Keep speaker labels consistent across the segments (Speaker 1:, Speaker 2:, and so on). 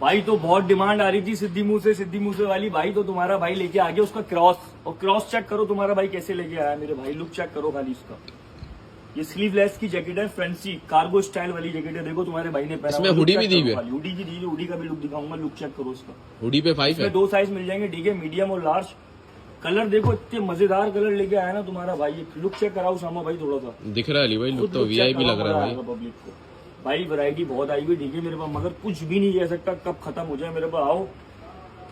Speaker 1: भाई तो बहुत डिमांड आ रही थी सिद्धि मूसे वाली। भाई तो तुम्हारा भाई लेके आ गया उसका क्रॉस, और क्रॉस चेक करो तुम्हारा भाई कैसे लेके आया मेरे भाई। लुक चेक करो खाली इसका। ये स्लीवलेस की जैकेट है, फैंसी कार्गो स्टाइल वाली जैकेट है। देखो तुम्हारे भाई ने पहना।
Speaker 2: इसमें हुडी भी दी हुई है।
Speaker 1: हुडी की दी है, हुडी का भी लुक दिखाऊंगा। लुक चेक करो इसका।
Speaker 2: हुडी पे 5 है।
Speaker 1: 2 साइज मिल जाएंगे, ठीक है, मीडियम और लार्ज। कलर देखो इतने मजेदार कलर लेके आया ना तुम्हारा भाई। लुक चेक कराओ सामा भाई थोड़ा सा।
Speaker 2: दिख रहा है अली भाई, लुक तो वीआईपी लग रहा है भाई।
Speaker 1: पब्लिक को भाई वैरायटी बहुत आई हुई, ठीक है मेरे पास, मगर कुछ भी नहीं कह सकता कब खत्म हो जाए। मेरे पास आओ,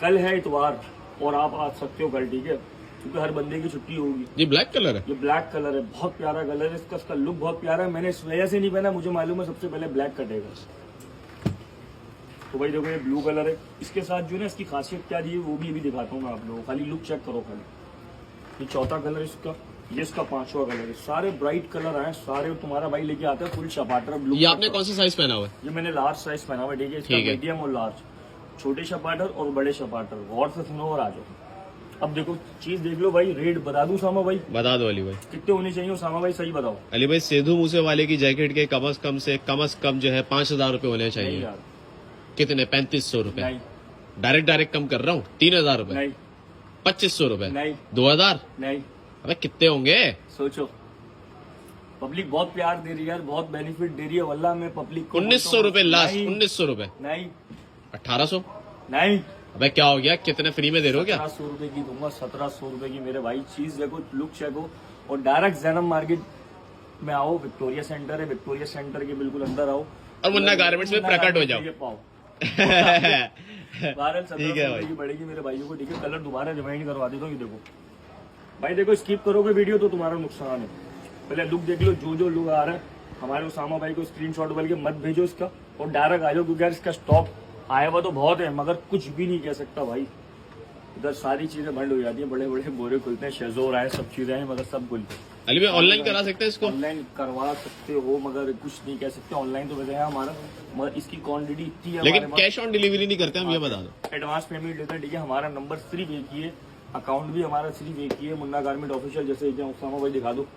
Speaker 1: कल है इतवार और आप आ सकते हो कल, ठीक है, क्योंकि हर बंदे की छुट्टी होगी।
Speaker 2: ये ब्लैक कलर है।
Speaker 1: ये ब्लैक कलर है, बहुत प्यारा कलर है इसका। इसका लुक बहुत प्यारा है। मैंने इस वजह से नहीं पहना, मुझे मालूम है सबसे पहले ब्लैक कटेगा। तो भाई देखो ये ब्लू कलर है। इसके साथ जो है ना इसकी खासियत क्या दी है वो भी अभी दिखाता हूँ मैं आप लोगों को। खाली लुक चेक करो खाली। ये चौथा कलर इसका, ये इसका 5वां कलर है। सारे ब्राइट कलर आए, सारे तुम्हारा भाई लेके आता है फुल शपाटर ब्लू।
Speaker 2: ये आपने कौन सा साइज पहना हुआ है?
Speaker 1: ये मैंने लार्ज साइज पहना हुआ है, ठीक है। इसका मीडियम और लार्ज, छोटे शपाटर और बड़े शपाटर। गौर से सुनो और आ जाओ। अब देखो चीज देख लो भाई। रेट बता दूं सामा भाई? बता दो अली भाई। कितने होने चाहिए सामा भाई, सही बताओ।
Speaker 2: अली भाई सिद्धू मूसे वाले की जैकेट के कम से कम जो है 5000 रुपए होने चाहिए।
Speaker 1: यार
Speaker 2: कितने? 3500 रुपए।
Speaker 1: नहीं,
Speaker 2: डायरेक्ट कम कर रहा हूँ। 3000 रुपए
Speaker 1: नहीं,
Speaker 2: 2500 रुपए
Speaker 1: नहीं,
Speaker 2: 2000।
Speaker 1: नहीं,
Speaker 2: अबे कितने होंगे?
Speaker 1: सोचो। पब्लिक बहुत प्यार दे रही है यार, बहुत बेनिफिट दे रही है। वल्लाह मैं पब्लिक को
Speaker 2: 1900 रुपए लास्ट।
Speaker 1: नहीं,
Speaker 2: 1900 रुपए।
Speaker 1: नहीं,
Speaker 2: 1800।
Speaker 1: नहीं,
Speaker 2: अबे क्या हो गया? कितने फ्री में दे रहे हो क्या?
Speaker 1: 1700 रुपए की दूंगा। 1700 रुपए की मेरे भाई। चीज देखो, लुक चेको, और डायरेक्ट जैनम मार्केट में आओ। विक्टोरिया सेंटर है, विक्टोरिया सेंटर के बिल्कुल अंदर आओ
Speaker 2: और मुन्ना गारमेंट्स में प्रकट हो जाओ।
Speaker 1: पाओ।
Speaker 2: ठीक
Speaker 1: 1700
Speaker 2: है
Speaker 1: रुपए
Speaker 2: भाई।
Speaker 1: की पड़ेगी मेरे भाइयों को, ठीक है। कलर दोबारा रिमाइंड करवा देता हूँ। ये देखो भाई, देखो स्किप करोगे वीडियो तो तुम्हारा नुकसान है। पहले लुक देख लो। जो लुक आ रहा है हमारे उसामा भाई को स्क्रीनशॉट बल्कि मत भेजो इसका, और डायरेक्ट आ जाओ, क्योंकि यार इसका स्टॉक आया हुआ तो बहुत है, मगर कुछ भी नहीं कह सकता भाई। इधर सारी चीजें बंद हो जाती है, बड़े बड़े बोरे खुलते हैं, शेजोर आए, सब चीजें हैं, मगर सब खुलते हैं।
Speaker 2: अली भाई ऑनलाइन करा सकते हैं इसको?
Speaker 1: ऑनलाइन करवा सकते हो, मगर कुछ नहीं कह सकते। ऑनलाइन तो वैसे है हमारा, मगर इसकी क्वांटिटी इतनी है
Speaker 2: लेकिन
Speaker 1: हमारे पास।
Speaker 2: कैश ऑन डिलीवरी नहीं करते हम, ये बता दो।
Speaker 1: एडवांस पेमेंट लेते हैं, ठीक है। हमारा नंबर सिर्फ एक ही है, अकाउंट भी हमारा सिर्फ एक ही है, मुन्ना गारमेंट ऑफिशियल। जैसे उसामा भाई दिखा दो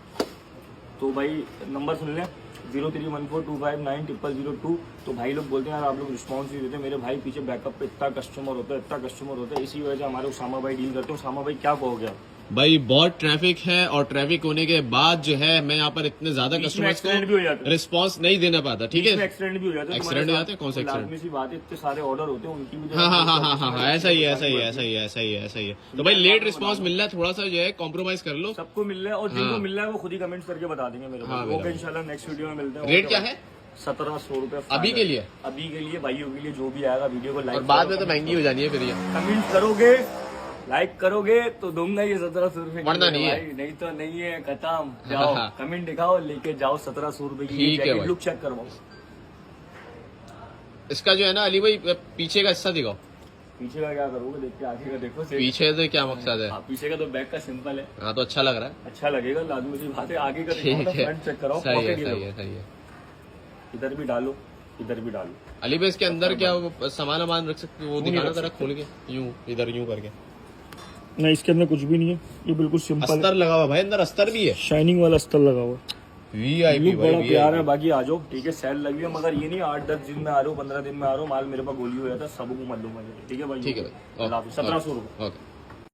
Speaker 1: तो भाई नंबर सुन लें, 0314259002। तो भाई लोग बोलते हैं यार आप लोग रिस्पॉन्स नहीं देते। मेरे भाई पीछे बैकअप पे इतना कस्टमर होता है, इतना कस्टमर होता है। इसी वजह से हमारे उसामा भाई डील करते हो। उसामा भाई क्या कहोगे आप?
Speaker 2: भाई बहुत ट्रैफिक है, और ट्रैफिक होने के बाद जो है मैं यहाँ पर इतने ज्यादा कस्टमर्स को रिस्पांस नहीं देना पाता, ठीक है।
Speaker 1: एक्सीडेंट भी हो जाते हैं।
Speaker 2: एक्सीडेंट हो जाते हैं? कौन सा एक्सीडेंट?
Speaker 1: लाजमी सी बात है, इतने सारे ऑर्डर होते हैं उनकी भी।
Speaker 2: हाँ, ऐसा ही है। तो भाई लेट रिस्पांस मिल रहा है, थोड़ा सा जो है कॉम्प्रोमाइज कर लो।
Speaker 1: सबको मिल रहा है, और जिनको मिल रहा है वो खुद ही कमेंट्स करके बता देंगे मेरे को। ओके, इंशाल्लाह नेक्स्ट वीडियो में मिलते हैं।
Speaker 2: रेट क्या है?
Speaker 1: 1700 रुपए
Speaker 2: अभी के लिए?
Speaker 1: अभी के लिए भाइयों के लिए जो भी आएगा वीडियो को लाइक।
Speaker 2: और बाद में तो महंगी हो जानी है फिर ये।
Speaker 1: कमेंट करोगे, लाइक करोगे तो दूंगा ये 1700 रुपए।
Speaker 2: वरना नहीं है,
Speaker 1: नहीं तो नहीं है, खत्म। जाओ कमेंट दिखाओ, लेके जाओ 1700 रुपए की जैकेट। लुक चेक करवाओ
Speaker 2: इसका जो है ना अली भाई, पीछे का हिस्सा दिखाओ।
Speaker 1: पीछे का क्या करोगे? देख के आगे का देखो।
Speaker 2: पीछे से क्या मकसद है?
Speaker 1: पीछे का तो बैक का सिंपल है।
Speaker 2: हाँ तो अच्छा लग रहा है,
Speaker 1: अच्छा लगेगा, लाजमी सी बात है। आगे का फ्रंट चेक कराओ।
Speaker 2: सही है।
Speaker 1: इधर भी डालो, इधर भी डालो।
Speaker 2: अली भाई इसके अंदर क्या सामान रख सकते हो? वो दिखाना जरा खोल के, यूं इधर यूं करके।
Speaker 1: नहीं, इसके अंदर कुछ भी नहीं है, ये बिल्कुल सिंपल।
Speaker 2: अस्तर लगा हुआ भाई, अंदर अस्तर भी है,
Speaker 1: शाइनिंग वाला अस्तर लगा हुआ।
Speaker 2: वीआईपी भाई,
Speaker 1: बड़ा प्यार है। बाकी आ जाओ, ठीक है। सेल लगी है, मगर ये नहीं 8-10 दिन में आ रहे हो, 15 दिन में आ रहे हो। माल मेरे पास गोली हो जाता है, सबको मत दूंगा, ठीक है भाई।
Speaker 2: ठीक है भाई।
Speaker 1: 1700 रुपए।